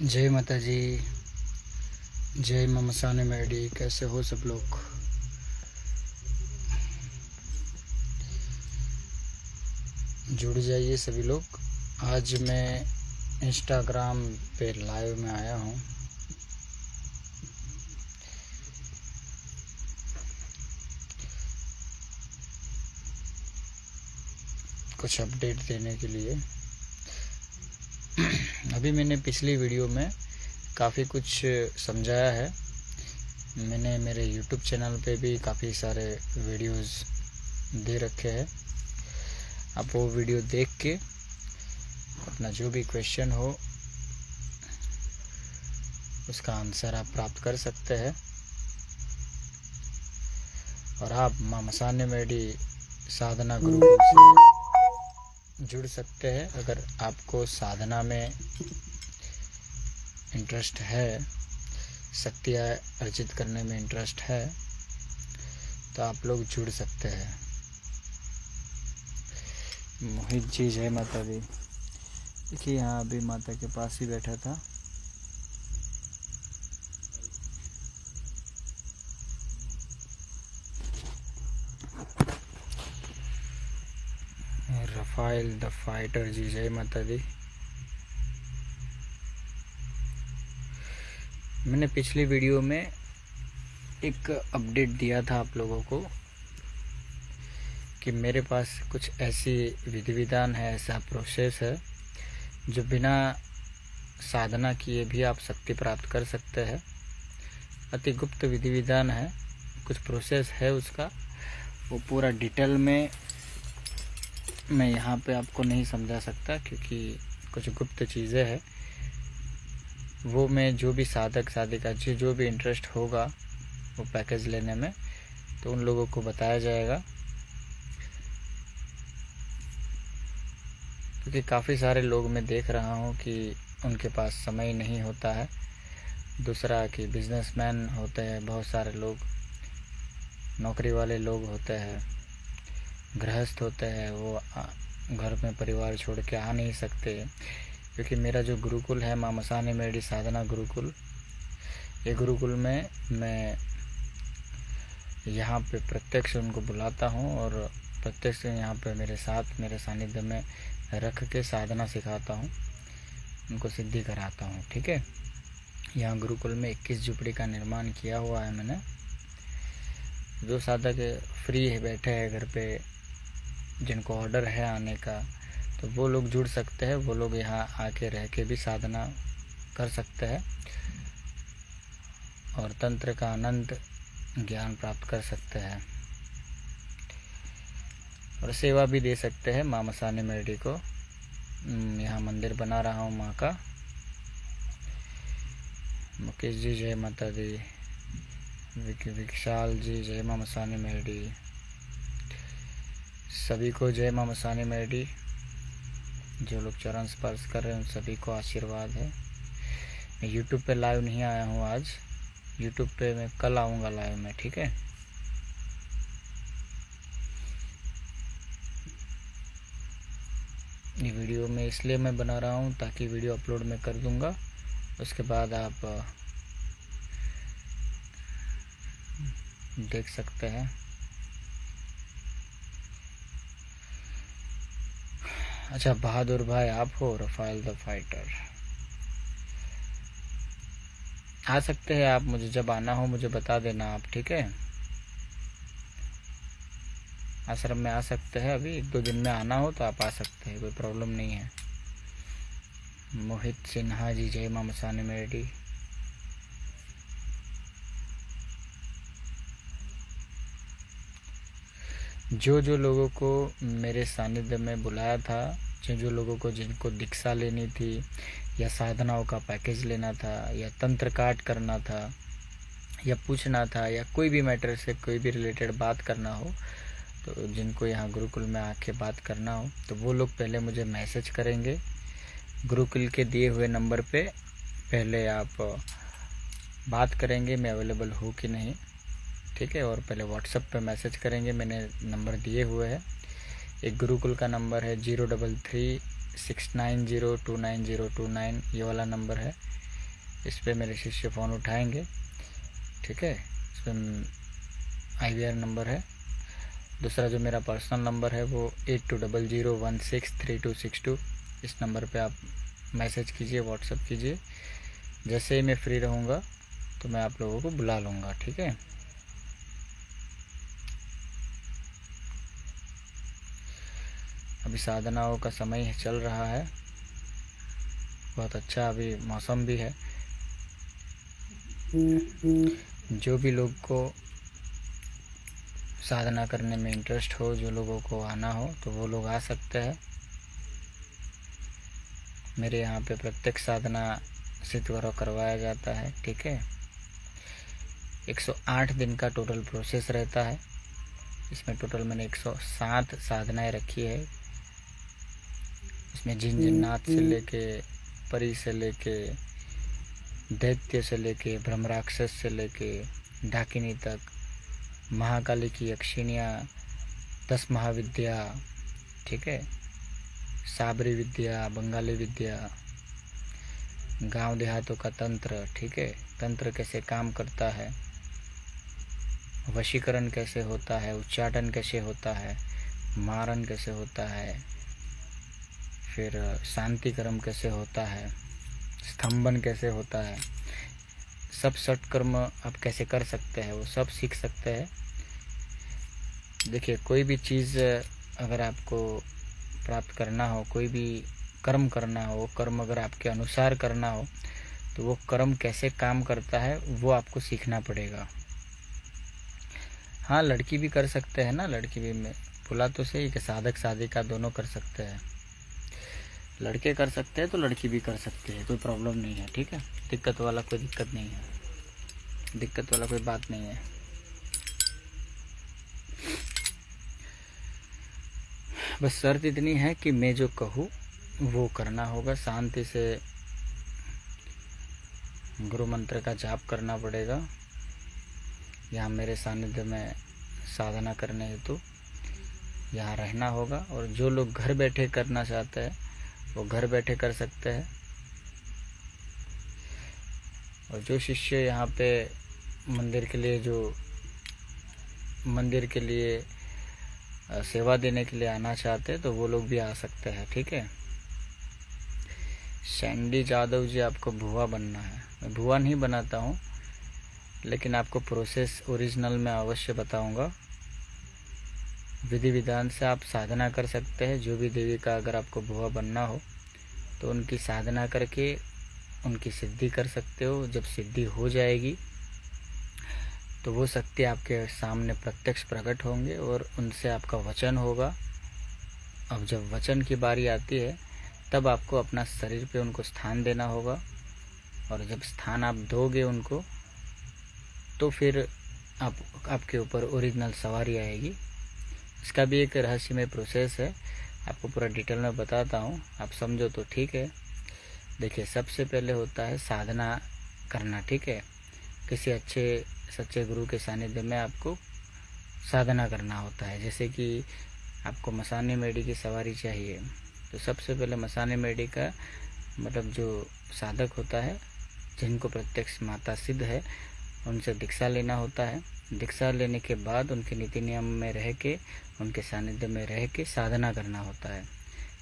जय माता जी। जय मां मसाने मेडी। कैसे हो सब लोग? जुड़ जाइए सभी लोग। आज मैं इंस्टाग्राम पे लाइव में आया हूँ। कुछ अपडेट देने के लिए। अभी मैंने पिछली वीडियो में काफ़ी कुछ समझाया है। मैंने मेरे YouTube चैनल पे भी काफ़ी सारे वीडियोस दे रखे हैं। आप वो वीडियो देख के अपना जो भी क्वेश्चन हो उसका आंसर आप प्राप्त कर सकते हैं। और आप मां मसाने मेडी साधना गुरुकुल से जुड़ सकते हैं। अगर आपको साधना में इंटरेस्ट है, शक्तियाँ अर्जित करने में इंटरेस्ट है, तो आप लोग जुड़ सकते हैं। मोहित जी जय माता दी। देखिए यहाँ अभी माता के पास ही बैठा था। रफाइल द फाइटर जी जय माता दी। मैंने पिछली वीडियो में एक अपडेट दिया था आप लोगों को कि मेरे पास कुछ ऐसी विधि विधान है, ऐसा प्रोसेस है जो बिना साधना किए भी आप शक्ति प्राप्त कर सकते हैं। अति गुप्त विधि विधान है, कुछ प्रोसेस है उसका। वो पूरा डिटेल में मैं यहाँ पे आपको नहीं समझा सकता क्योंकि कुछ गुप्त चीज़ें हैं। वो मैं जो भी साधक साधिका जो भी इंटरेस्ट होगा वो पैकेज लेने में, तो उन लोगों को बताया जाएगा। क्योंकि काफ़ी सारे लोग मैं देख रहा हूँ कि उनके पास समय नहीं होता है। दूसरा कि बिजनेसमैन होते हैं, बहुत सारे लोग नौकरी वाले लोग होते हैं, गृहस्थ होते हैं, वो घर में परिवार छोड़ के आ नहीं सकते। क्योंकि मेरा जो गुरुकुल है मां मसाने मेडी साधना गुरुकुल, ये गुरुकुल में मैं यहाँ पे प्रत्यक्ष उनको बुलाता हूँ और प्रत्यक्ष यहाँ पे मेरे साथ मेरे सानिध्य में रख के साधना सिखाता हूँ, उनको सिद्धि कराता हूँ। ठीक है। यहाँ गुरुकुल में 21 झुपड़ी का निर्माण किया हुआ है मैंने। जो साधक फ्री है, बैठे हैं घर पे, जिनको ऑर्डर है आने का, तो वो लोग जुड़ सकते हैं। वो लोग यहाँ आके रह के भी साधना कर सकते हैं और तंत्र का अनंत ज्ञान प्राप्त कर सकते हैं और सेवा भी दे सकते हैं मां मसाने मेडी को। यहाँ मंदिर बना रहा हूँ माँ का। मुकेश जी जय माता दी। विशाल जी जय मां मसाने मेडी। सभी को जय मां मसाने मेडी। जो लोग चरण स्पर्श कर रहे हैं उन सभी को आशीर्वाद है। मैं यूट्यूब पे लाइव नहीं आया हूँ आज। यूट्यूब पे मैं कल आऊँगा लाइव में। ठीक है। ये वीडियो में इसलिए मैं बना रहा हूँ ताकि वीडियो अपलोड मैं कर दूँगा, उसके बाद आप देख सकते हैं। अच्छा, बहादुर भाई आप हो? रफाइल द फाइटर आ सकते हैं आप। मुझे जब आना हो मुझे बता देना आप। ठीक है। आश्रम में आ सकते हैं। अभी 1-2 दिन में आना हो तो आप आ सकते हैं, कोई प्रॉब्लम नहीं है। मोहित सिन्हा जी जय मां मसाने मेडी। जो लोगों को मेरे सानिध्य में बुलाया था, जो लोगों को जिनको दीक्षा लेनी थी या साधनाओं का पैकेज लेना था या तंत्र काट करना था या पूछना था या कोई भी मैटर से कोई भी रिलेटेड बात करना हो, तो जिनको यहाँ गुरुकुल में आके बात करना हो तो वो लोग पहले मुझे मैसेज करेंगे गुरुकुल के दिए हुए नंबर पे। पहले आप बात करेंगे मैं अवेलेबल हूँ कि नहीं। ठीक है। और पहले व्हाट्सएप पे मैसेज करेंगे, मैंने नंबर दिए हुए हैं। एक गुरुकुल का नंबर है 03369029029, ये वाला नंबर है। इस पर मेरे शिष्य फ़ोन उठाएंगे, ठीक है। इस पर IVR नंबर है। दूसरा जो मेरा पर्सनल नंबर है वो 8200163262। इस नंबर पे आप मैसेज कीजिए, व्हाट्सएप कीजिए। जैसे ही मैं फ्री रहूँगा तो मैं आप लोगों को बुला लूँगा, ठीक है। अभी साधनाओं का समय चल रहा है, बहुत अच्छा अभी मौसम भी है। जो भी लोग को साधना करने में इंटरेस्ट हो, जो लोगों को आना हो, तो वो लोग आ सकते हैं। मेरे यहाँ पे प्रत्यक्ष साधना सिद्धवरों करवाया जाता है, ठीक है। 108 दिन का टोटल प्रोसेस रहता है। इसमें टोटल मैंने 107 साधनाएं रखी है। इसमें जिन जिन्नात से लेके, परी से लेके, दैत्य से लेके, ब्रह्मराक्षस से लेके डाकिनी तक, महाकाली की यक्षिणियाँ, 10 महाविद्या, ठीक है, साबरी विद्या, बंगाली विद्या, गांव देहातों का तंत्र, ठीक है, तंत्र कैसे काम करता है, वशीकरण कैसे होता है, उच्चाटन कैसे होता है, मारन कैसे होता है, फिर शांति कर्म कैसे होता है, स्तंभन कैसे होता है, सब षटकर्म आप कैसे कर सकते हैं वो सब सीख सकते हैं। देखिए, कोई भी चीज़ अगर आपको प्राप्त करना हो, कोई भी कर्म करना हो, कर्म अगर आपके अनुसार करना हो तो वो कर्म कैसे काम करता है वो आपको सीखना पड़ेगा। हाँ, लड़की भी कर सकते हैं ना, लड़की भी, मैं बोला तो सही कि साधक साधिका दोनों कर सकते हैं। लड़के कर सकते हैं तो लड़की भी कर सकते हैं, कोई प्रॉब्लम नहीं है, ठीक है। दिक्कत वाला कोई दिक्कत नहीं है, दिक्कत वाला कोई बात नहीं है। बस शर्त इतनी है कि मैं जो कहूँ वो करना होगा। शांति से गुरु मंत्र का जाप करना पड़ेगा। यहाँ मेरे सानिध्य में साधना करने हेतु यहाँ रहना होगा। और जो लोग घर बैठे करना चाहते हैं वो घर बैठे कर सकते हैं। और जो शिष्य यहाँ पे मंदिर के लिए सेवा देने के लिए आना चाहते हैं तो वो लोग भी आ सकते हैं, ठीक है। सैंडी जादव जी, आपको भुआ बनना है। मैं भुआ नहीं बनाता हूँ, लेकिन आपको प्रोसेस ओरिजिनल में अवश्य बताऊंगा। विधि विधान से आप साधना कर सकते हैं। जो भी देवी का अगर आपको भुआ बनना हो तो उनकी साधना करके उनकी सिद्धि कर सकते हो। जब सिद्धि हो जाएगी तो वो शक्ति आपके सामने प्रत्यक्ष प्रकट होंगे और उनसे आपका वचन होगा। अब जब वचन की बारी आती है तब आपको अपना शरीर पे उनको स्थान देना होगा। और जब स्थान आप दोगे उनको तो फिर आपके ऊपर ओरिजिनल सवारी आएगी। इसका भी एक रहस्यमय प्रोसेस है, आपको पूरा डिटेल में बताता हूँ, आप समझो तो ठीक है। देखिए, सबसे पहले होता है साधना करना, ठीक है। किसी अच्छे सच्चे गुरु के सानिध्य में आपको साधना करना होता है। जैसे कि आपको मसानी मेडी की सवारी चाहिए तो सबसे पहले मसानी मेडी का मतलब जो साधक होता है, जिनको प्रत्यक्ष माता सिद्ध है, उनसे दीक्षा लेना होता है। दीक्षा लेने के बाद उनके नीति नियम में रह के, उनके सानिध्य में रह के साधना करना होता है।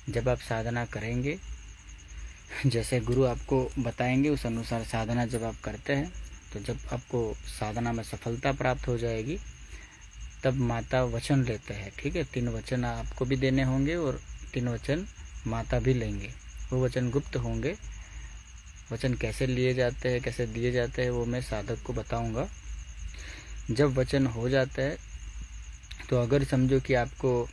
जब आप साधना करेंगे, जैसे गुरु आपको बताएंगे उस अनुसार साधना जब आप करते हैं तो जब आपको साधना में सफलता प्राप्त हो जाएगी तब माता वचन लेते हैं, ठीक है। 3 वचन आपको भी देने होंगे और 3 वचन माता भी लेंगे। वो वचन गुप्त होंगे। वचन कैसे लिए जाते हैं, कैसे दिए जाते हैं वो मैं साधक को बताऊंगा। जब वचन हो जाता है तो अगर समझो कि आपको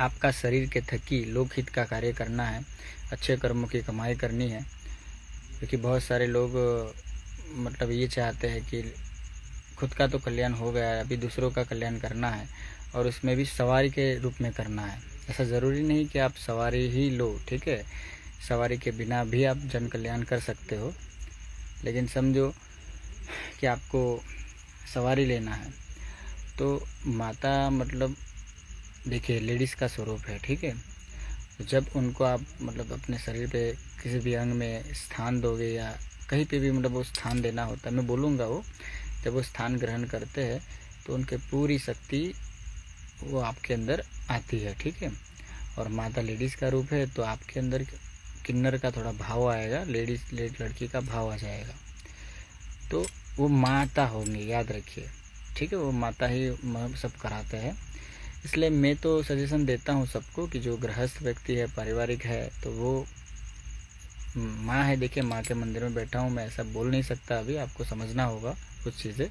आपका शरीर के थकी लोकहित का कार्य करना है, अच्छे कर्मों की कमाई करनी है, क्योंकि बहुत सारे लोग मतलब ये चाहते हैं कि खुद का तो कल्याण हो गया है, अभी दूसरों का कल्याण करना है और उसमें भी सवारी के रूप में करना है। ऐसा ज़रूरी नहीं कि आप सवारी ही लो, ठीक है। सवारी के बिना भी आप जन कल्याण कर सकते हो, लेकिन समझो कि आपको सवारी लेना है तो माता मतलब देखिए लेडीज़ का स्वरूप है, ठीक है। तो जब उनको आप मतलब अपने शरीर पे किसी भी अंग में स्थान दोगे या कहीं पे भी मतलब वो स्थान देना होता है, मैं बोलूँगा वो जब वो स्थान ग्रहण करते हैं तो उनके पूरी शक्ति वो आपके अंदर आती है, ठीक है। और माता लेडीज़ का रूप है तो आपके अंदर किन्नर का थोड़ा भाव आएगा, लड़की का भाव आ जाएगा, तो वो माता होंगी, याद रखिए, ठीक है। वो माता ही सब कराते हैं। इसलिए मैं तो सजेशन देता हूँ सबको कि जो गृहस्थ व्यक्ति है, पारिवारिक है, तो वो माँ है। देखिए, माँ के मंदिर में बैठा हूँ, मैं ऐसा बोल नहीं सकता, अभी आपको समझना होगा कुछ चीज़ें।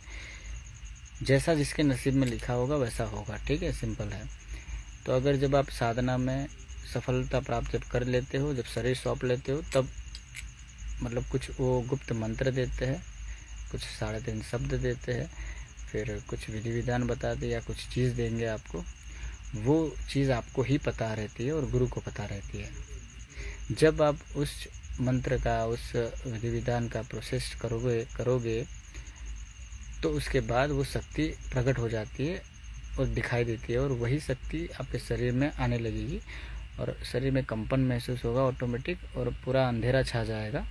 जैसा जिसके नसीब में लिखा होगा वैसा होगा, ठीक है, सिंपल है। तो अगर जब आप साधना में सफलता प्राप्त जब कर लेते हो, जब शरीर सौंप लेते हो, तब मतलब कुछ वो गुप्त मंत्र देते हैं, कुछ 3.5 शब्द देते हैं, फिर कुछ विधि विधान बताते या कुछ चीज़ देंगे आपको। वो चीज़ आपको ही पता रहती है और गुरु को पता रहती है। जब आप उस मंत्र का, उस विधि विधान का प्रोसेस करोगे तो उसके बाद वो शक्ति प्रकट हो जाती है और दिखाई देती है, और वही शक्ति आपके शरीर में आने लगेगी और शरीर में कंपन महसूस होगा ऑटोमेटिक, और पूरा अंधेरा छा जाएगा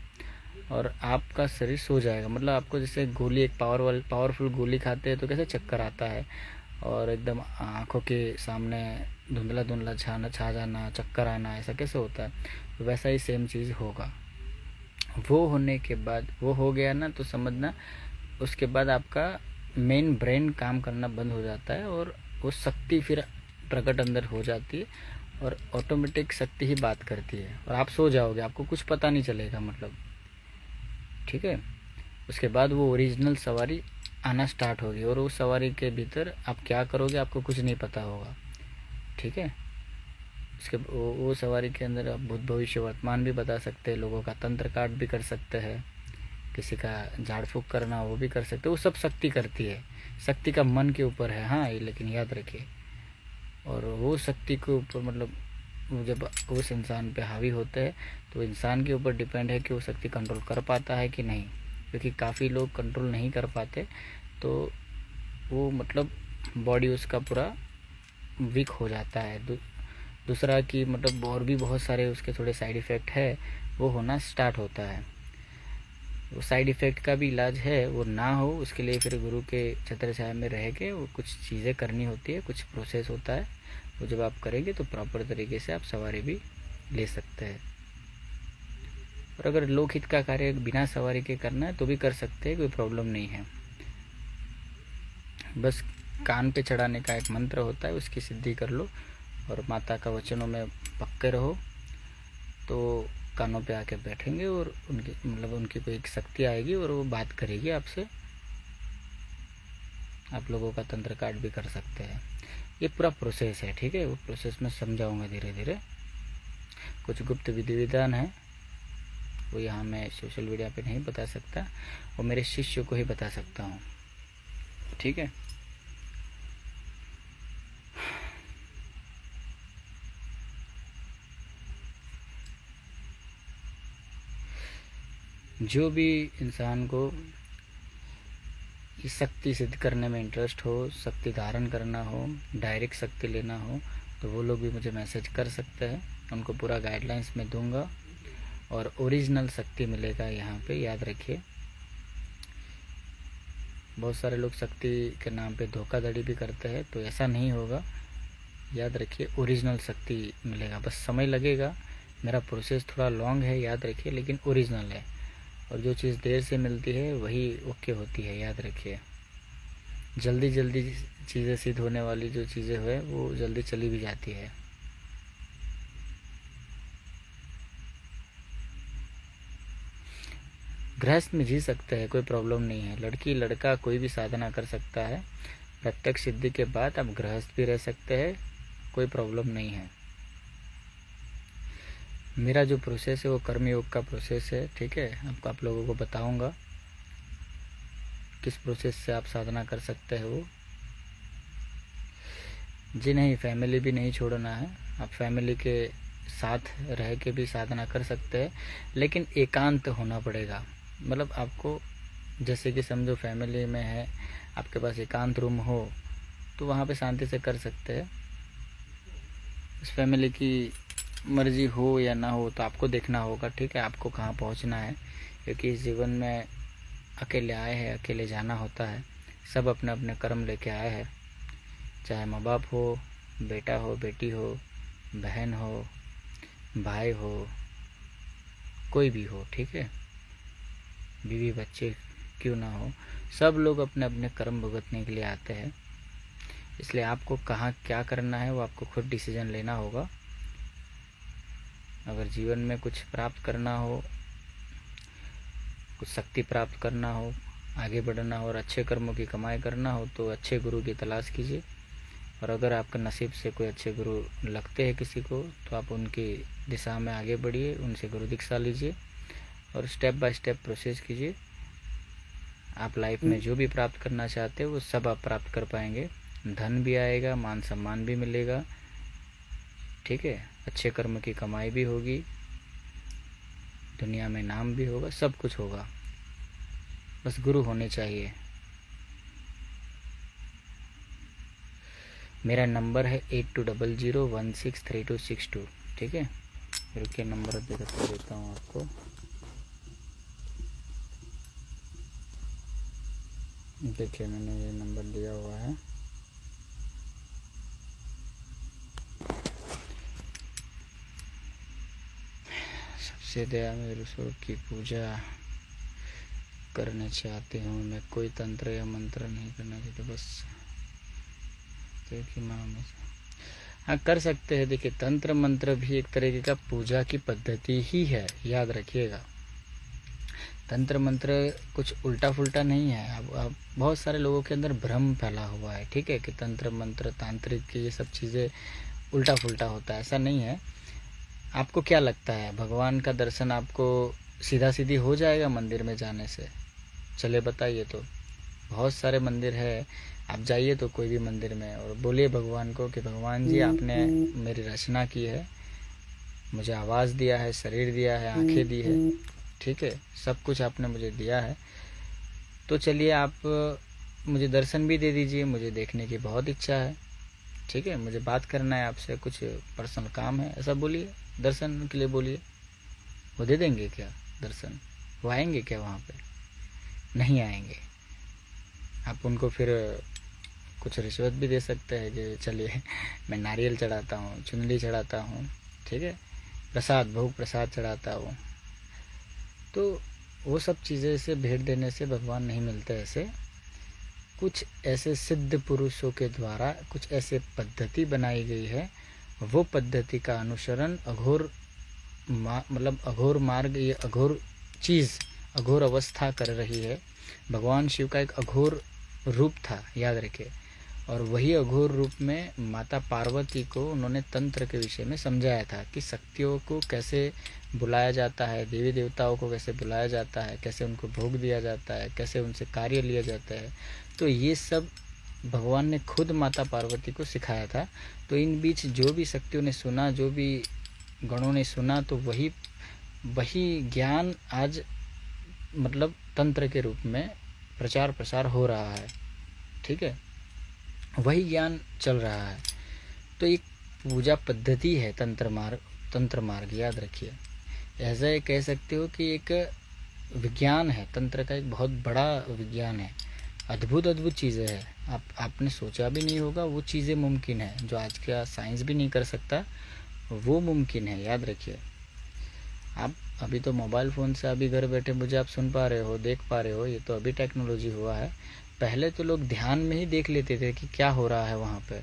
और आपका शरीर सो जाएगा। मतलब आपको जैसे गोली, एक पावरफुल गोली खाते हैं तो कैसे चक्कर आता है और एकदम आँखों के सामने धुंधला धुंधला छा जाना, चक्कर आना, ऐसा कैसे होता है, तो वैसा ही सेम चीज़ होगा। वो होने के बाद, वो हो गया ना, तो समझना उसके बाद आपका मेन ब्रेन काम करना बंद हो जाता है और वो शक्ति फिर प्रकट अंदर हो जाती है और ऑटोमेटिक शक्ति ही बात करती है और आप सो जाओगे, आपको कुछ पता नहीं चलेगा, मतलब, ठीक है। उसके बाद वो ओरिजिनल सवारी आना स्टार्ट होगी और उस सवारी के भीतर आप क्या करोगे आपको कुछ नहीं पता होगा, ठीक है। उसके वो सवारी के अंदर आप भूत भविष्य वर्तमान भी बता सकते हैं, लोगों का तंत्र काट भी कर सकते हैं, किसी का झाड़ फूक करना वो भी कर सकते, वो सब शक्ति करती है। शक्ति का मन के ऊपर है, हाँ, लेकिन याद रखिए। और वो शक्ति के ऊपर मतलब जब उस इंसान पे हावी होते हैं तो इंसान के ऊपर डिपेंड है कि वो शक्ति कंट्रोल कर पाता है कि नहीं, क्योंकि काफ़ी लोग कंट्रोल नहीं कर पाते, तो वो मतलब बॉडी उसका पूरा वीक हो जाता है। दूसरा कि मतलब और भी बहुत सारे उसके थोड़े साइड इफ़ेक्ट है, वो होना स्टार्ट होता है। वो साइड इफ़ेक्ट का भी इलाज है, वो ना हो उसके लिए फिर गुरु के छत्र छाया में रह के वो कुछ चीज़ें करनी होती है, कुछ प्रोसेस होता है, वो जब आप करेंगे तो प्रॉपर तरीके से आप सवारी भी ले सकते हैं। और अगर लोकहित का कार्य बिना सवारी के करना है तो भी कर सकते हैं, कोई प्रॉब्लम नहीं है। बस कान पे चढ़ाने का एक मंत्र होता है, उसकी सिद्धि कर लो और माता का वचनों में पक्के रहो, तो कानों पे आके बैठेंगे और उनकी मतलब उनकी कोई एक शक्ति आएगी और वो बात करेगी आपसे। आप लोगों का तंत्र काट भी कर सकते हैं। ये पूरा प्रोसेस है, ठीक है। वो प्रोसेस में समझाऊंगा धीरे धीरे। कुछ गुप्त विधि विधान है, वो यहाँ मैं सोशल मीडिया पे नहीं बता सकता, वो मेरे शिष्य को ही बता सकता हूँ, ठीक है। जो भी इंसान को शक्ति सिद्ध करने में इंटरेस्ट हो, शक्ति धारण करना हो, डायरेक्ट शक्ति लेना हो, तो वो लोग भी मुझे मैसेज कर सकते हैं, उनको पूरा गाइडलाइंस में दूंगा और ओरिजिनल शक्ति मिलेगा यहाँ पे, याद रखिए। बहुत सारे लोग शक्ति के नाम पे धोखाधड़ी भी करते हैं, तो ऐसा नहीं होगा, याद रखिए। ओरिजिनल शक्ति मिलेगा, बस समय लगेगा, मेरा प्रोसेस थोड़ा लॉन्ग है, याद रखिए, लेकिन ओरिजिनल है। और जो चीज़ देर से मिलती है वही ओके होती है, याद रखिए। जल्दी जल्दी चीज़ें सिद्ध होने वाली जो चीज़ें है वो जल्दी चली भी जाती है। गृहस्थ में जी सकते हैं, कोई प्रॉब्लम नहीं है। लड़की लड़का कोई भी साधना कर सकता है। प्रत्यक्ष सिद्धि के बाद आप गृहस्थ भी रह सकते हैं, कोई प्रॉब्लम नहीं है। मेरा जो प्रोसेस है वो कर्मयोग का प्रोसेस है, ठीक है। आपको आप लोगों को बताऊंगा किस प्रोसेस से आप साधना कर सकते हैं वो। जी नहीं, फैमिली भी नहीं छोड़ना है, आप फैमिली के साथ रह के भी साधना कर सकते हैं, लेकिन एकांत होना पड़ेगा। मतलब आपको जैसे कि समझो फैमिली में है, आपके पास एकांत रूम हो तो वहाँ पे शांति से कर सकते हैं। इस फैमिली की मर्जी हो या ना हो, तो आपको देखना होगा, ठीक है, आपको कहाँ पहुँचना है। क्योंकि इस जीवन में अकेले आए हैं, अकेले जाना होता है। सब अपने अपने कर्म लेके आए हैं, चाहे माँ बाप हो, बेटा हो, बेटी हो, बहन हो, भाई हो, कोई भी हो, ठीक है, बीवी बच्चे क्यों ना हो, सब लोग अपने अपने कर्म भुगतने के लिए आते हैं। इसलिए आपको कहाँ क्या करना है वो आपको खुद डिसीजन लेना होगा। अगर जीवन में कुछ प्राप्त करना हो, कुछ शक्ति प्राप्त करना हो, आगे बढ़ना हो और अच्छे कर्मों की कमाई करना हो, तो अच्छे गुरु की तलाश कीजिए। और अगर आपका नसीब से कोई अच्छे गुरु लगते हैं किसी को, तो आप उनकी दिशा में आगे बढ़िए, उनसे गुरु दीक्षा लीजिए और स्टेप बाय स्टेप प्रोसेस कीजिए। आप लाइफ में जो भी प्राप्त करना चाहते हो वो सब आप प्राप्त कर पाएंगे। धन भी आएगा, मान सम्मान भी मिलेगा, ठीक है, अच्छे कर्म की कमाई भी होगी, दुनिया में नाम भी होगा, सब कुछ होगा। बस गुरु होने चाहिए। मेरा नंबर है 8200163262, ठीक है। रुकिए, नंबर देता हूँ आपको। देखिए, मैंने ये नंबर दिया हुआ है। सबसे दया मेरे स्वरूप की पूजा करना चाहती हूँ मैं, कोई तंत्र या मंत्र नहीं करना चाहता, बस कि माँ में हाँ कर सकते हैं। देखिए, तंत्र मंत्र भी एक तरीके का पूजा की पद्धति ही है, याद रखिएगा। तंत्र मंत्र कुछ उल्टा फुल्टा नहीं है। अब बहुत सारे लोगों के अंदर भ्रम फैला हुआ है, ठीक है, कि तंत्र मंत्र तांत्रिक ये सब चीज़ें उल्टा फुल्टा होता है, ऐसा नहीं है। आपको क्या लगता है, भगवान का दर्शन आपको सीधा सीधी हो जाएगा मंदिर में जाने से? चले बताइए। तो बहुत सारे मंदिर है, आप जाइए तो कोई भी मंदिर में और बोलिए भगवान को कि भगवान जी, आपने मेरी रचना की है, मुझे आवाज़ दिया है, शरीर दिया है, आंखें दी है, ठीक है, सब कुछ आपने मुझे दिया है, तो चलिए आप मुझे दर्शन भी दे दीजिए, मुझे देखने की बहुत इच्छा है, ठीक है, मुझे बात करना है आपसे, कुछ पर्सनल काम है, ऐसा बोलिए, दर्शन के लिए बोलिए। वो दे देंगे क्या दर्शन? वो आएंगे क्या वहाँ पे? नहीं आएंगे। आप उनको फिर कुछ रिश्वत भी दे सकते हैं कि चलिए मैं नारियल चढ़ाता हूँ, चुनरी चढ़ाता हूँ, ठीक है, प्रसाद, भोग प्रसाद चढ़ाता हूँ। तो वो सब चीज़ें से भेंट देने से भगवान नहीं मिलते। ऐसे कुछ ऐसे सिद्ध पुरुषों के द्वारा कुछ ऐसे पद्धति बनाई गई है, वो पद्धति का अनुसरण अघोर मतलब अघोर मार्ग, ये अघोर चीज़, अघोर अवस्था कर रही है। भगवान शिव का एक अघोर रूप था, याद रखिए, और वही अघोर रूप में माता पार्वती को उन्होंने तंत्र के विषय में समझाया था कि शक्तियों को कैसे बुलाया जाता है, देवी देवताओं को कैसे बुलाया जाता है, कैसे उनको भोग दिया जाता है, कैसे उनसे कार्य लिया जाता है। तो ये सब भगवान ने खुद माता पार्वती को सिखाया था। तो इन बीच जो भी शक्तियों ने सुना, जो भी गणों ने सुना, तो वही ज्ञान आज मतलब तंत्र के रूप में प्रचार प्रसार हो रहा है, ठीक है, वही ज्ञान चल रहा है। तो एक पूजा पद्धति है तंत्र मार्ग, याद रखिए। ऐसा ये कह सकते हो कि एक विज्ञान है, तंत्र का एक बहुत बड़ा विज्ञान है, अद्भुत चीज़ें है। आपने सोचा भी नहीं होगा वो चीज़ें मुमकिन है, जो आज का साइंस भी नहीं कर सकता, वो मुमकिन है, याद रखिए। आप अभी तो मोबाइल फ़ोन से अभी घर बैठे मुझे आप सुन पा रहे हो, देख पा रहे हो, ये तो अभी टेक्नोलॉजी हुआ है। पहले तो लोग ध्यान में ही देख लेते थे कि क्या हो रहा है वहाँ पे,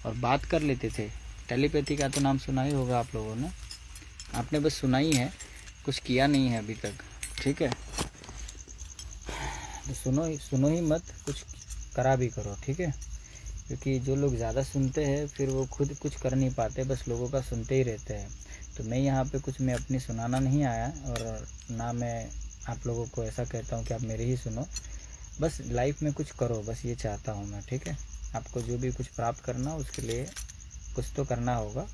और बात कर लेते थे। टेलीपैथी का तो नाम सुना ही होगा आप लोगों ने, आपने बस सुना ही है, कुछ किया नहीं है अभी तक, ठीक है। तो सुनो ही मत, कुछ करा भी करो, ठीक है। क्योंकि जो लोग ज़्यादा सुनते हैं फिर वो खुद कुछ कर नहीं पाते, बस लोगों का सुनते ही रहते हैं। तो मैं यहाँ पे कुछ मैं अपनी सुनाना नहीं आया, और ना मैं आप लोगों को ऐसा कहता हूँ कि आप मेरी ही सुनो। बस लाइफ में कुछ करो, बस ये चाहता हूँ मैं, ठीक है। आपको जो भी कुछ प्राप्त करना उसके लिए कुछ तो करना होगा,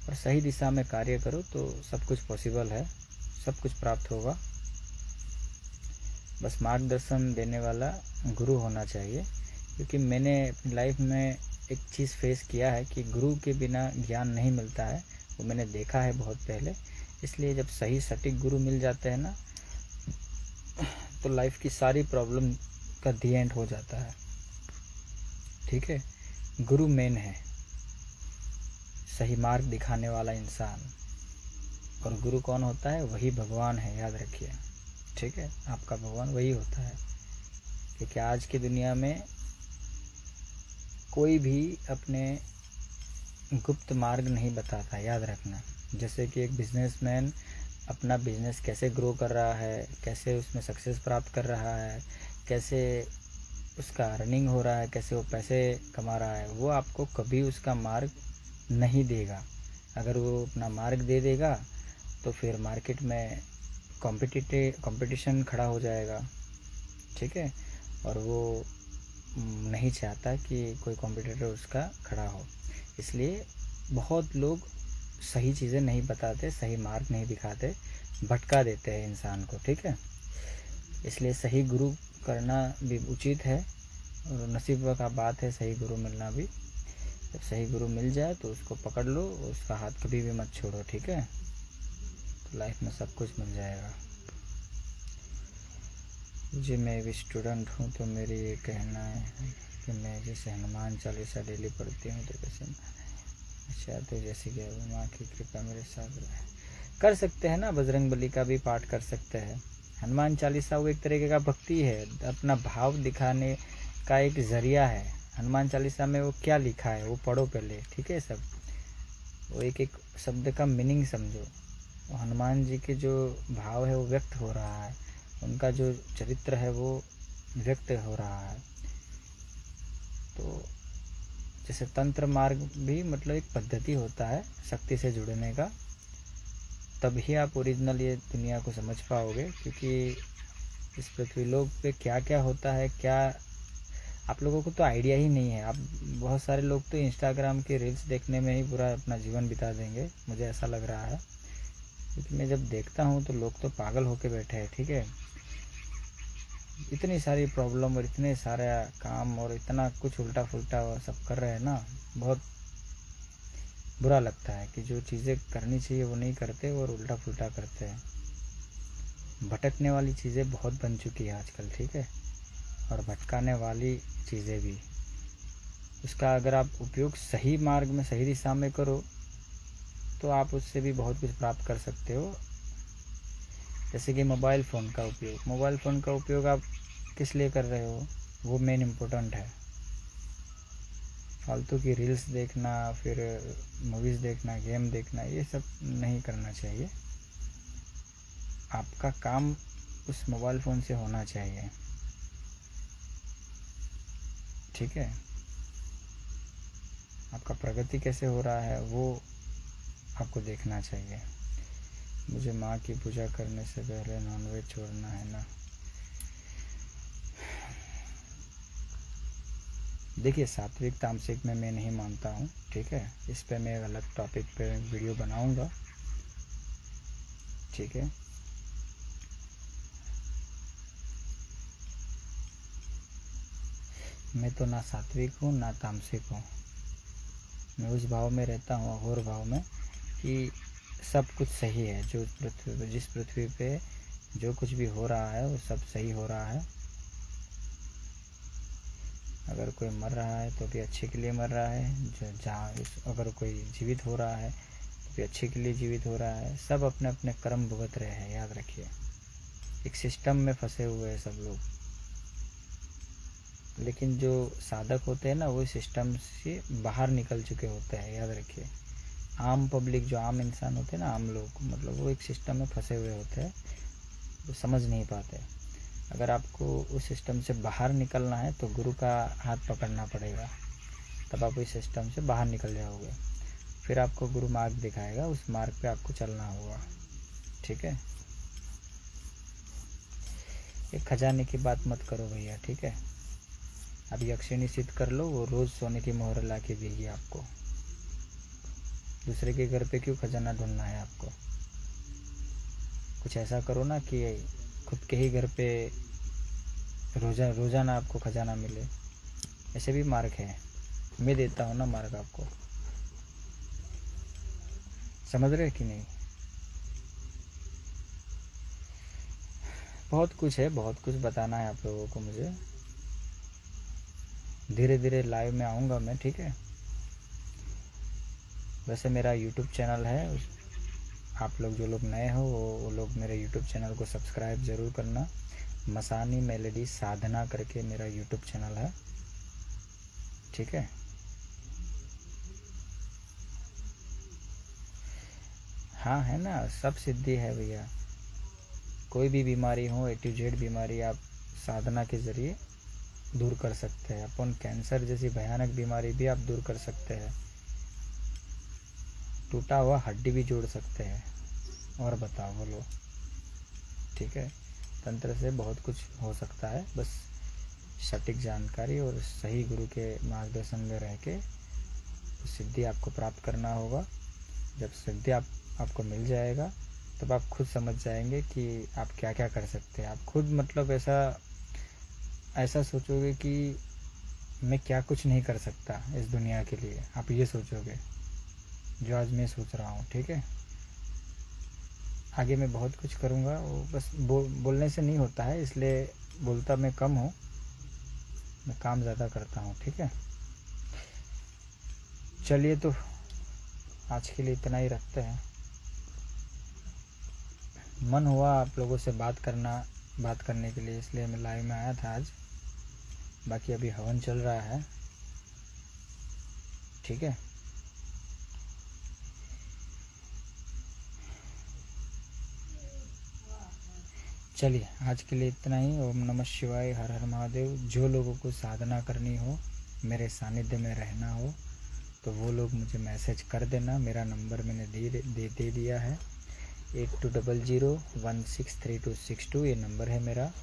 और सही दिशा में कार्य करो तो सब कुछ पॉसिबल है, सब कुछ प्राप्त होगा। बस मार्गदर्शन देने वाला गुरु होना चाहिए। क्योंकि मैंने अपनी लाइफ में एक चीज़ फेस किया है कि गुरु के बिना ज्ञान नहीं मिलता है, वो मैंने देखा है बहुत पहले। इसलिए जब सही सटीक गुरु मिल जाते हैं ना, तो लाइफ की सारी प्रॉब्लम का दी एंड हो जाता है। ठीक है, गुरु मेन है, सही मार्ग दिखाने वाला इंसान। और गुरु कौन होता है? वही भगवान है, याद रखिए। ठीक है, आपका भगवान वही होता है। क्योंकि आज की दुनिया में कोई भी अपने गुप्त मार्ग नहीं बताता, याद रखना। जैसे कि एक बिजनेसमैन अपना बिजनेस कैसे ग्रो कर रहा है, कैसे उसमें सक्सेस प्राप्त कर रहा है, कैसे उसका अर्निंग हो रहा है, कैसे वो पैसे कमा रहा है, वो आपको कभी उसका मार्ग नहीं देगा। अगर वो अपना मार्ग दे देगा तो फिर मार्केट में कंपटीशन खड़ा हो जाएगा। ठीक है, और वो नहीं चाहता कि कोई कॉम्पिटिटर उसका खड़ा हो। इसलिए बहुत लोग सही चीज़ें नहीं बताते, सही मार्ग नहीं दिखाते, भटका देते हैं इंसान को। ठीक है, इसलिए सही गुरु करना भी उचित है और नसीब का बात है सही गुरु मिलना भी। जब सही गुरु मिल जाए तो उसको पकड़ लो, उसका हाथ कभी भी मत छोड़ो। ठीक है, तो लाइफ में सब कुछ मिल जाएगा। जी, मैं भी स्टूडेंट हूँ, तो मेरी ये कहना है कि मैं जैसे हनुमान चालीसा डेली पढ़ती हूँ, तो जैसे चाहते जैसे कि माँ की कृपा मेरे साथ रहे। कर सकते हैं ना, बजरंग बली का भी पाठ कर सकते हैं। हनुमान चालीसा वो एक तरीके का भक्ति है, अपना भाव दिखाने का एक ज़रिया है। हनुमान चालीसा में वो क्या लिखा है वो पढ़ो पहले। ठीक है, सब वो एक एक शब्द का मीनिंग समझो। हनुमान जी के जो भाव है वो व्यक्त हो रहा है, उनका जो चरित्र है वो व्यक्त हो रहा है। तो जैसे तंत्र मार्ग भी मतलब एक पद्धति होता है शक्ति से जुड़ने का, तभी आप ओरिजिनल ये दुनिया को समझ पाओगे। क्योंकि इस पृथ्वी लोक पे क्या क्या होता है, क्या आप लोगों को तो आइडिया ही नहीं है। आप बहुत सारे लोग तो इंस्टाग्राम के रील्स देखने में ही पूरा अपना जीवन बिता देंगे, मुझे ऐसा लग रहा है। क्योंकि मैं जब देखता हूँ तो लोग तो पागल होके बैठे हैं। ठीक है, इतनी सारी प्रॉब्लम और इतने सारा काम और इतना कुछ उल्टा फुल्टा और सब कर रहे हैं ना, बहुत बुरा लगता है कि जो चीज़ें करनी चाहिए वो नहीं करते और उल्टा फुल्टा करते हैं। भटकने वाली चीज़ें बहुत बन चुकी है आजकल। ठीक है, और भटकाने वाली चीज़ें भी। उसका अगर आप उपयोग सही मार्ग में सही दिशा में करो तो आप उससे भी बहुत कुछ प्राप्त कर सकते हो। जैसे कि मोबाइल फ़ोन का उपयोग आप किस लिए कर रहे हो, वो मेन इम्पोर्टेंट है। फालतू की रील्स देखना, फिर मूवीज़ देखना, गेम देखना, ये सब नहीं करना चाहिए। आपका काम उस मोबाइल फ़ोन से होना चाहिए। ठीक है, आपका प्रगति कैसे हो रहा है वो आपको देखना चाहिए। मुझे माँ की पूजा करने से पहले नॉनवेज छोड़ना है ना। देखिए, सात्विक तामसिक में मैं नहीं मानता हूँ। ठीक है, इस पे मैं अलग टॉपिक पे वीडियो बनाऊँगा। ठीक है, मैं तो ना सात्विक हूँ ना तामसिक हूँ। मैं उस भाव में रहता हूँ, अघोर भाव में, कि सब कुछ सही है। जो जिस पृथ्वी पे जो कुछ भी हो रहा है वो सब सही हो रहा है। अगर कोई मर रहा है तो भी अच्छे के लिए मर रहा है, जहाँ अगर कोई जीवित हो रहा है तो भी अच्छे के लिए जीवित हो रहा है। सब अपने अपने कर्म भुगत रहे हैं, याद रखिए। एक सिस्टम में फंसे हुए हैं सब लोग। लेकिन जो साधक होते हैं ना, वो सिस्टम से बाहर निकल चुके होते हैं, याद रखिए। आम पब्लिक, जो आम इंसान होते हैं ना, आम लोग, मतलब वो एक सिस्टम में फंसे हुए होते हैं, वो समझ नहीं पाते। अगर आपको उस सिस्टम से बाहर निकलना है तो गुरु का हाथ पकड़ना पड़ेगा, तब आप इस सिस्टम से बाहर निकल जाओगे। फिर आपको गुरु मार्ग दिखाएगा, उस मार्ग पे आपको चलना होगा। ठीक है, एक खजाने की बात मत करो भैया। ठीक है, अब यक्षिणी सिद्ध कर लो, वो रोज़ सोने की मोहर ला के देगी आपको। दूसरे के घर पे क्यों खजाना ढूंढना है आपको? कुछ ऐसा करो ना कि खुद के ही घर पे रोज़ाना आपको खजाना मिले। ऐसे भी मार्ग है, मैं देता हूँ ना मार्ग आपको। समझ रहे कि नहीं? बहुत कुछ है, बहुत कुछ बताना है आप लोगों को मुझे। धीरे धीरे लाइव में आऊँगा मैं, ठीक है। वैसे मेरा यूट्यूब चैनल है, आप लोग जो लोग नए हो वो लोग मेरे यूट्यूब चैनल को सब्सक्राइब ज़रूर करना। मसानी मेलेडी साधना करके मेरा यूट्यूब चैनल है, ठीक है। हाँ है ना, सब सिद्धि है भैया। कोई भी बीमारी हो, A to Z बीमारी आप साधना के ज़रिए दूर कर सकते हैं। अपन कैंसर जैसी भयानक बीमारी भी आप दूर कर सकते हैं। टूटा हुआ हड्डी भी जोड़ सकते हैं। और बताओ, बोलो, ठीक है। तंत्र से बहुत कुछ हो सकता है, बस सटीक जानकारी और सही गुरु के मार्गदर्शन में रह के सिद्धि आपको प्राप्त करना होगा। जब सिद्धि आपको मिल जाएगा तब आप खुद समझ जाएंगे कि आप क्या क्या कर सकते हैं। आप खुद मतलब ऐसा सोचोगे कि मैं क्या कुछ नहीं कर सकता इस दुनिया के लिए, आप ये सोचोगे जो आज मैं सोच रहा हूँ, ठीक है। आगे मैं बहुत कुछ करूँगा, वो बस बोलने से नहीं होता है, इसलिए बोलता मैं कम हूँ, मैं काम ज़्यादा करता हूँ, ठीक है। चलिए, तो आज के लिए इतना ही रखते हैं। मन हुआ आप लोगों से बात करने के लिए, इसलिए मैं लाइव में आया था आज। बाकी अभी हवन चल रहा है, ठीक है। चलिए, आज के लिए इतना ही। ओम नमः शिवाय, हर हर महादेव। जो लोगों को साधना करनी हो, मेरे सानिध्य में रहना हो, तो वो लोग मुझे मैसेज कर देना। मेरा नंबर मैंने दे दिया है, 8200163262, ये नंबर है मेरा।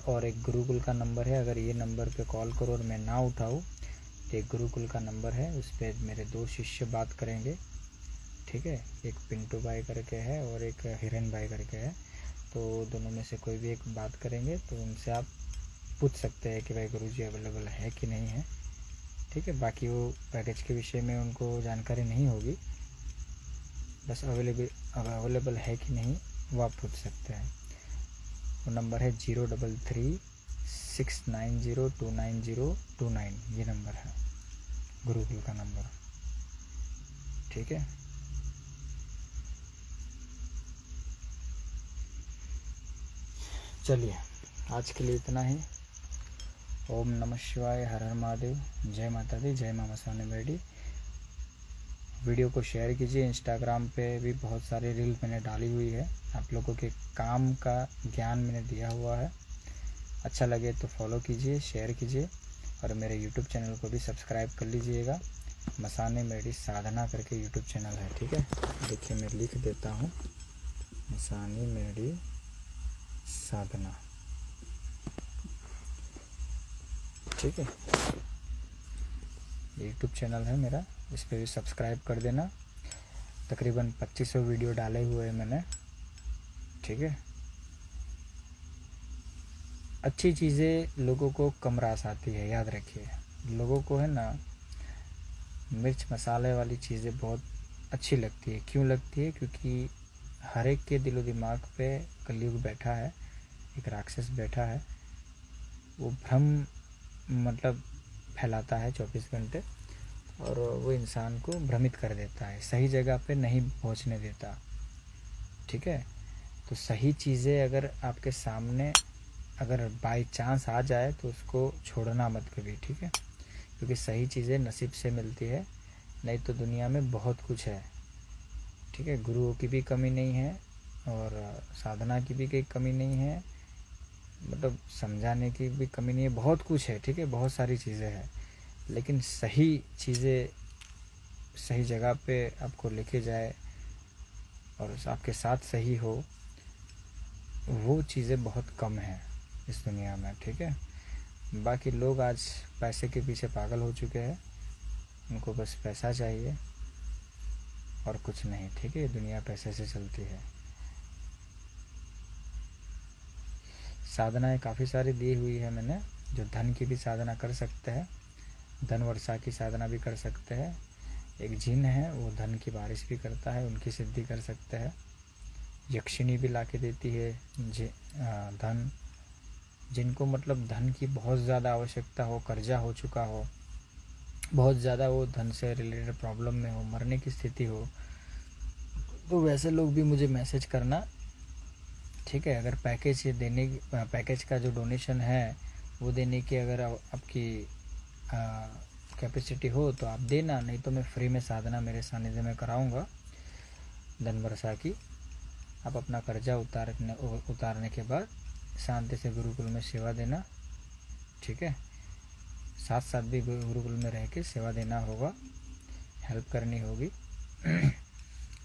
और एक गुरुकुल का नंबर है, अगर ये नंबर पे कॉल करो और मैं ना उठाऊँ तो एक गुरुकुल का नंबर है, उस पर मेरे 2 शिष्य बात करेंगे, ठीक है। एक पिंटू भाई करके है और एक हिरन भाई करके है, तो दोनों में से कोई भी एक बात करेंगे। तो उनसे आप पूछ सकते हैं कि भाई गुरुजी अवेलेबल है कि नहीं है, ठीक है। बाकी वो पैकेज के विषय में उनको जानकारी नहीं होगी, बस अवेलेबल है कि नहीं वो आप पूछ सकते हैं। वो नंबर है 03369029029, ये नंबर है गुरुकुल का नंबर, ठीक है। चलिए, आज के लिए इतना ही। ओम नमः शिवाय, हर हर महादेव, जय माता दी, जय मां मसानी मेलेडी। वीडियो को शेयर कीजिए। इंस्टाग्राम पे भी बहुत सारी रील मैंने डाली हुई है, आप लोगों के काम का ज्ञान मैंने दिया हुआ है। अच्छा लगे तो फॉलो कीजिए, शेयर कीजिए, और मेरे यूट्यूब चैनल को भी सब्सक्राइब कर लीजिएगा। मसानी मेलेडी साधना करके यूट्यूब चैनल है, ठीक है। देखिए, मैं लिख देता हूँ, मसानी मेलेडी साधना, ठीक है। यूट्यूब चैनल है मेरा, इस पर भी सब्सक्राइब कर देना। तकरीबन 2500 वीडियो डाले हुए हैं मैंने, ठीक है। अच्छी चीज़ें लोगों को कम रास आती है, याद रखिए। लोगों को है ना, मिर्च मसाले वाली चीज़ें बहुत अच्छी लगती है। क्यों लगती है? क्योंकि हर एक के दिलो दिमाग पे कलयुग बैठा है, एक राक्षस बैठा है, वो भ्रम मतलब फैलाता है 24 घंटे, और वो इंसान को भ्रमित कर देता है, सही जगह पे नहीं पहुंचने देता, ठीक है। तो सही चीज़ें अगर आपके सामने अगर बाय चांस आ जाए तो उसको छोड़ना मत कभी, ठीक है। क्योंकि सही चीज़ें नसीब से मिलती है, नहीं तो दुनिया में बहुत कुछ है, ठीक है। गुरुओं की भी कमी नहीं है और साधना की भी कोई कमी नहीं है, मतलब समझाने की भी कमी नहीं है, बहुत कुछ है, ठीक है। बहुत सारी चीज़ें हैं, लेकिन सही चीज़ें सही जगह पे आपको लेके जाए और आपके साथ सही हो, वो चीज़ें बहुत कम हैं इस दुनिया में, ठीक है। बाकी लोग आज पैसे के पीछे पागल हो चुके हैं, उनको बस पैसा चाहिए और कुछ नहीं, ठीक है। दुनिया पैसे से चलती है। साधनाएं काफ़ी सारी दी हुई है मैंने, जो धन की भी साधना कर सकते हैं, धन वर्षा की साधना भी कर सकते हैं, एक जिन है, वो धन की बारिश भी करता है, उनकी सिद्धि कर सकते हैं। यक्षिणी भी लाके देती है धन, जिनको मतलब धन की बहुत ज़्यादा आवश्यकता हो, कर्जा हो चुका हो, बहुत ज़्यादा वो धन से रिलेटेड प्रॉब्लम में हो, मरने की स्थिति हो, तो वैसे लोग भी मुझे मैसेज करना, ठीक है। अगर पैकेज का जो डोनेशन है वो देने की अगर आपकी कैपेसिटी हो तो आप देना, नहीं तो मैं फ्री में साधना मेरे सानिध्य में कराऊंगा धन वर्षा की। आप अपना कर्जा उतारने के बाद शांति से गुरुकुल में सेवा देना, ठीक है। साथ साथ भी गुरुकुल में रह के सेवा देना होगा, हेल्प करनी होगी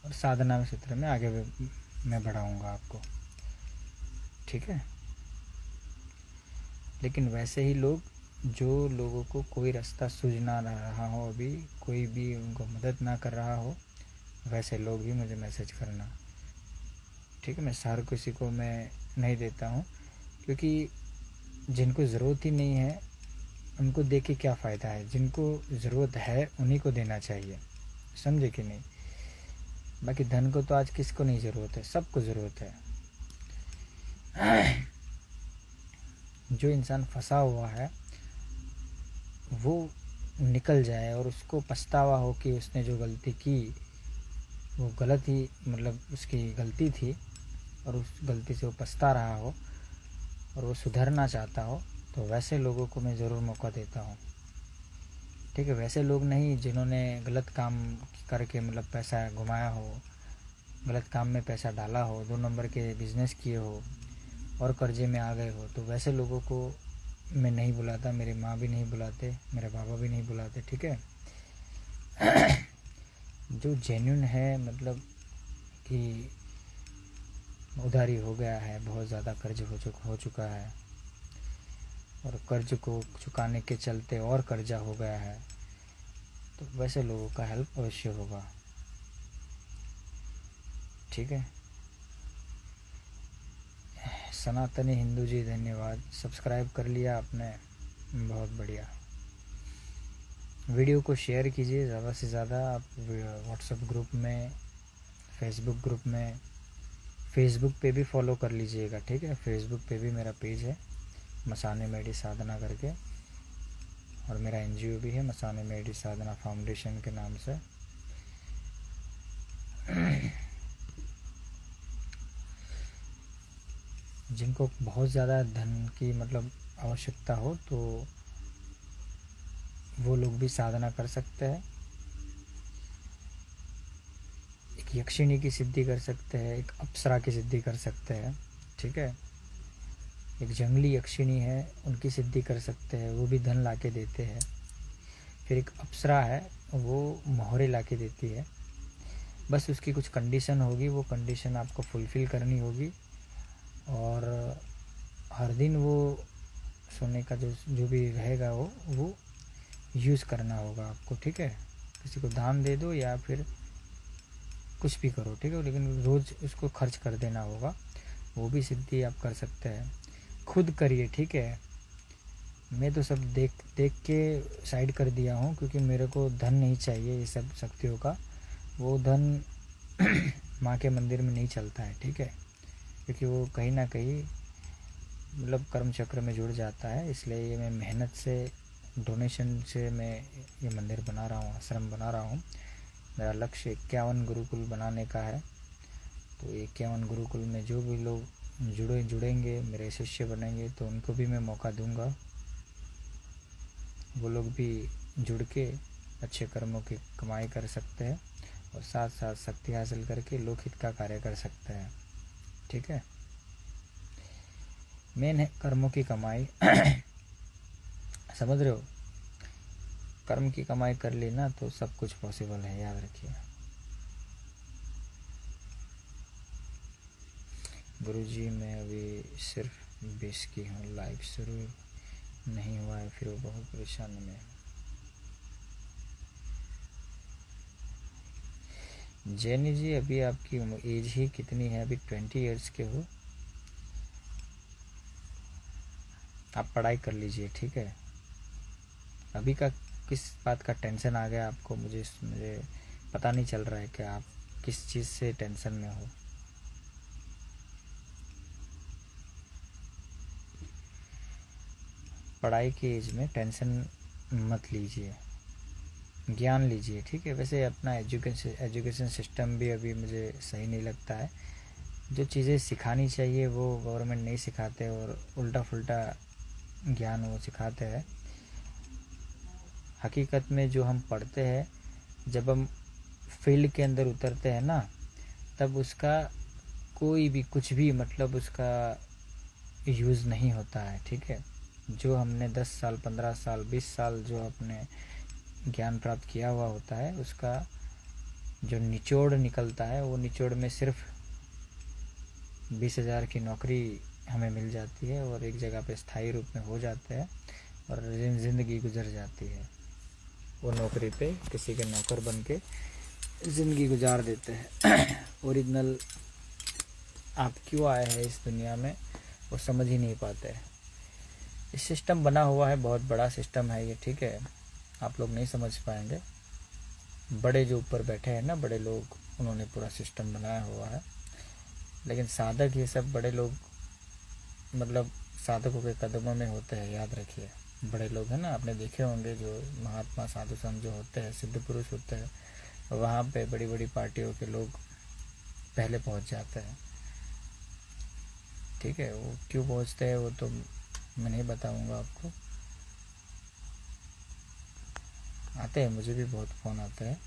और साधना क्षेत्र में आगे मैं बढ़ाऊंगा आपको, ठीक है। लेकिन वैसे ही लोग, जो लोगों को कोई रास्ता सूझ ना रहा हो, अभी कोई भी उनको मदद ना कर रहा हो, वैसे लोग ही मुझे मैसेज करना, ठीक है। मैं हर किसी को मैं नहीं देता हूँ, क्योंकि जिनको ज़रूरत ही नहीं है उनको दे के क्या फ़ायदा है। जिनको ज़रूरत है उन्हीं को देना चाहिए, समझे कि नहीं। बाकी धन को तो आज किसको नहीं ज़रूरत है, सबको ज़रूरत है। जो इंसान फंसा हुआ है वो निकल जाए और उसको पछतावा हो कि उसने जो गलती की वो गलत ही, मतलब उसकी गलती थी और उस गलती से वो पछता रहा हो और वो सुधरना चाहता हो, तो वैसे लोगों को मैं ज़रूर मौका देता हूँ, ठीक है। वैसे लोग नहीं जिन्होंने गलत काम करके मतलब पैसा घुमाया हो, गलत काम में पैसा डाला हो, 2 नंबर के बिजनेस किए हो और कर्जे में आ गए हो, तो वैसे लोगों को मैं नहीं बुलाता, मेरी माँ भी नहीं बुलाते, मेरे पापा भी नहीं बुलाते, ठीक है। जो जेन्युइन है, मतलब कि उधारी हो गया है, बहुत ज़्यादा कर्ज हो चुका है और कर्ज को चुकाने के चलते और कर्जा हो गया है, तो वैसे लोगों का हेल्प अवश्य होगा, ठीक है। सनातनी हिंदू जी धन्यवाद, सब्सक्राइब कर लिया आपने, बहुत बढ़िया। वीडियो को शेयर कीजिए ज़्यादा से ज़्यादा। आप व्हाट्सएप ग्रुप में, फेसबुक ग्रुप में, फेसबुक पे भी फॉलो कर लीजिएगा, ठीक है। फेसबुक पे भी मेरा पेज है मसाने मेडी साधना करके, और मेरा एनजीओ भी है मसाने मेडी साधना फाउंडेशन के नाम से। जिनको बहुत ज़्यादा धन की मतलब आवश्यकता हो तो वो लोग भी साधना कर सकते हैं। एक यक्षिणी की सिद्धि कर सकते हैं, एक अप्सरा की सिद्धि कर सकते हैं, ठीक है। एक जंगली यक्षिणी है, उनकी सिद्धि कर सकते हैं, वो भी धन ला के देते हैं। फिर एक अप्सरा है, वो मोहरे ला के देती है, बस उसकी कुछ कंडीशन होगी, वो कंडीशन आपको फुलफ़िल करनी होगी और हर दिन वो सोने का जो भी रहेगा वो यूज़ करना होगा आपको, ठीक है। किसी को दान दे दो या फिर कुछ भी करो, ठीक है, लेकिन रोज़ उसको खर्च कर देना होगा। वो भी सिद्धि आप कर सकते हैं, खुद करिए, ठीक है। मैं तो सब देख देख के साइड कर दिया हूँ, क्योंकि मेरे को धन नहीं चाहिए ये सब शक्तियों का। वो धन माँ के मंदिर में नहीं चलता है, ठीक है, क्योंकि वो कहीं ना कहीं मतलब कर्म चक्र में जुड़ जाता है। इसलिए ये मैं मेहनत से, डोनेशन से मैं ये मंदिर बना रहा हूँ, आश्रम बना रहा हूँ। मेरा लक्ष्य 51 गुरुकुल बनाने का है। तो 51 गुरुकुल में जो भी लोग जुड़ेंगे, मेरे शिष्य बनेंगे, तो उनको भी मैं मौका दूंगा, वो लोग भी जुड़ के अच्छे कर्मों की कमाई कर सकते हैं और साथ साथ शक्ति हासिल करके लोकहित का कार्य कर सकते हैं, ठीक है। मेन है कर्मों की कमाई। समझ रहे हो, कर्म की कमाई कर ली ना तो सब कुछ पॉसिबल है, याद रखिए। गुरुजी मैं अभी सिर्फ 20 की हूँ, लाइव शुरू नहीं हुआ है, फिर वो बहुत परेशानी में है। जैनी जी अभी आपकी एज ही कितनी है, अभी 20 ईयर्स के हो। आप पढ़ाई कर लीजिए, ठीक है। किस बात का टेंशन आ गया आपको, मुझे पता नहीं चल रहा है कि आप किस चीज़ से टेंशन में हो। पढ़ाई की एज में टेंशन मत लीजिए, ज्ञान लीजिए, ठीक है। वैसे अपना एजुकेशन सिस्टम भी अभी मुझे सही नहीं लगता है। जो चीज़ें सिखानी चाहिए वो गवर्नमेंट नहीं सिखाते और उल्टा फुल्टा ज्ञान वो सिखाते हैं। हकीकत में जो हम पढ़ते हैं, जब हम फील्ड के अंदर उतरते हैं ना, तब उसका कोई भी कुछ भी मतलब उसका यूज़ नहीं होता है, ठीक है। जो हमने 10 साल 15 साल 20 साल जो अपने ज्ञान प्राप्त किया हुआ होता है, उसका जो निचोड़ निकलता है, वो निचोड़ में सिर्फ 20,000 की नौकरी हमें मिल जाती है और एक जगह पे स्थायी रूप में हो जाते हैं और ज़िंदगी गुजर जाती है। वो नौकरी पे किसी के नौकर बन के ज़िंदगी गुजार देते हैं। ओरिजिनल आप क्यों आए हैं इस दुनिया में वो समझ ही नहीं पाते हैं। इस सिस्टम बना हुआ है, बहुत बड़ा सिस्टम है ये, ठीक है। आप लोग नहीं समझ पाएंगे। बड़े जो ऊपर बैठे हैं ना, बड़े लोग, उन्होंने पूरा सिस्टम बनाया हुआ है। लेकिन साधक ये सब बड़े लोग मतलब साधकों के कदमों में होते हैं, याद रखिए। बड़े लोग हैं ना, आपने देखे होंगे जो महात्मा साधु संत जो होते हैं, सिद्ध पुरुष होते हैं, वहाँ पे बड़ी बड़ी पार्टियों के लोग पहले पहुँच जाते हैं, ठीक है। वो क्यों पहुँचते हैं वो तो मैं नहीं बताऊँगा आपको। आते हैं, मुझे भी बहुत फ़ोन आते हैं,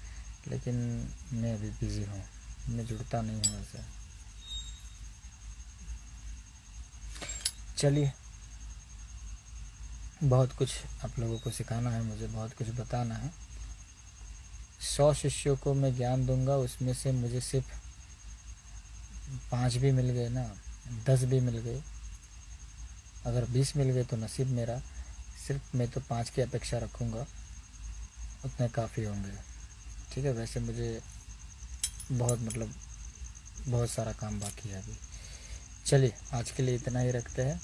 लेकिन मैं अभी बिज़ी हूँ, मैं जुड़ता नहीं हूँ ऐसे। चलिए, बहुत कुछ आप लोगों को सिखाना है, मुझे बहुत कुछ बताना है। 100 शिष्यों को मैं ज्ञान दूंगा, उसमें से मुझे सिर्फ 5 भी मिल गए ना, 10 भी मिल गए, अगर 20 मिल गए तो नसीब मेरा। सिर्फ मैं तो 5 की अपेक्षा रखूँगा, उतने काफ़ी होंगे, ठीक है। वैसे मुझे बहुत सारा काम बाकी है अभी। चलिए, आज के लिए इतना ही रखते हैं।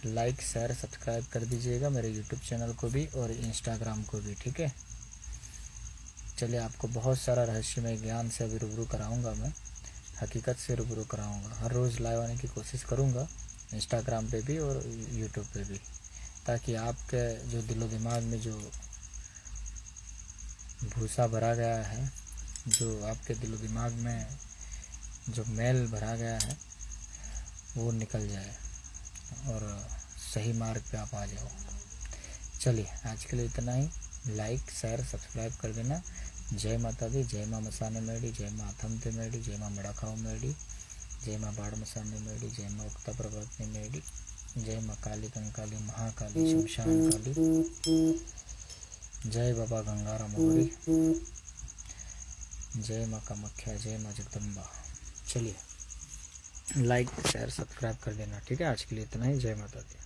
लाइक शेयर सब्सक्राइब कर दीजिएगा मेरे यूट्यूब चैनल को भी और इंस्टाग्राम को भी, ठीक है। चलिए, आपको बहुत सारा रहस्यमय ज्ञान से अभी रूबरू कराऊंगा, मैं हकीकत से रूबरू कराऊंगा। हर रोज़ लाइव आने की कोशिश करूंगा, इंस्टाग्राम पे भी और यूट्यूब पे भी, ताकि आपके जो दिलो दिमाग में जो भूसा भरा गया है, जो आपके दिलो दिमाग में जो मैल भरा गया है, वो निकल जाए और सही मार्ग पे आप आ जाओ। चलिए, आज के लिए इतना ही। लाइक शेयर सब्सक्राइब कर देना। जय माता दी, जय माँ मसाने मेडी, जय माँ थमते मेडी, जय माँ मड़ाखाओ मेडी, जय माँ बाड़ मसाने मेडी, जय माँ उक्ता प्रवर्तनी मेडी, जय माँ काली कंकाली महाकाली शमशान काली, जय बाबा गंगाराम मोरी, जय माँ कामाख्या, जय माँ जगदम्बा। चलिए, लाइक शेयर सब्सक्राइब कर देना, ठीक है। आज के लिए इतना ही। जय माता दी।